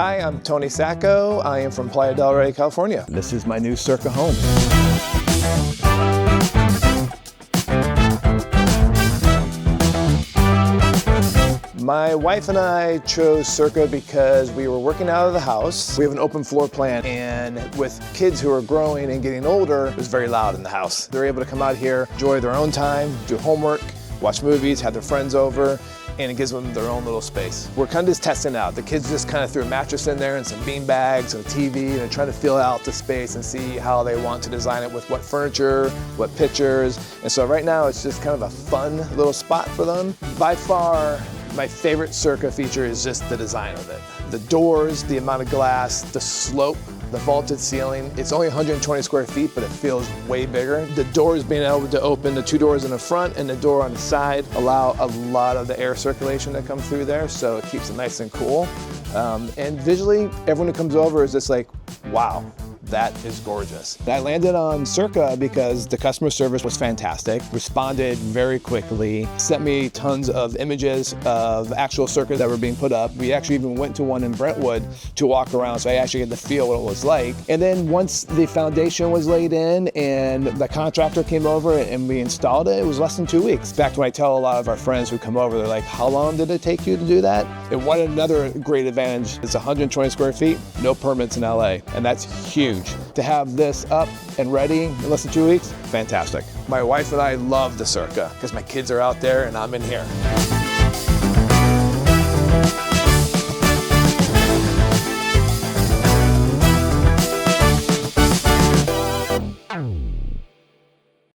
Hi, I'm Tony Sacco. I am from Playa Del Rey, California. This is my new Cerca home. My wife and I chose Cerca because we were working out of the house. We have an open floor plan, and with kids who are growing and getting older, it was very loud in the house. They're able to come out here, enjoy their own time, do homework, watch movies, have their friends over, and it gives them their own little space. We're kind of just testing out. The kids just kind of threw a mattress in there and some bean bags and a TV, and they're trying to feel out the space and see how they want to design it with what furniture, what pictures. And so right now it's just kind of a fun little spot for them. By far, my favorite Cerca feature is just the design of it. The doors, the amount of glass, the slope, the vaulted ceiling. It's only 120 square feet, but it feels way bigger. The doors being able to open, the two doors in the front and the door on the side allow a lot of the air circulation to come through there, so it keeps it nice and cool. And visually, everyone who comes over is just like, wow. That is gorgeous. I landed on Cerca because the customer service was fantastic, responded very quickly, sent me tons of images of actual Cercas that were being put up. We actually even went to one in Brentwood to walk around, so I actually get to feel what it was like. And then once the foundation was laid in and the contractor came over and we installed it, it was less than 2 weeks. In fact, when I tell a lot of our friends who come over, they're like, how long did it take you to do that? And one another great advantage is 120 square feet, no permits in LA, and that's huge. To have this up and ready in less than 2 weeks, fantastic. My wife and I love the Cerca because my kids are out there and I'm in here.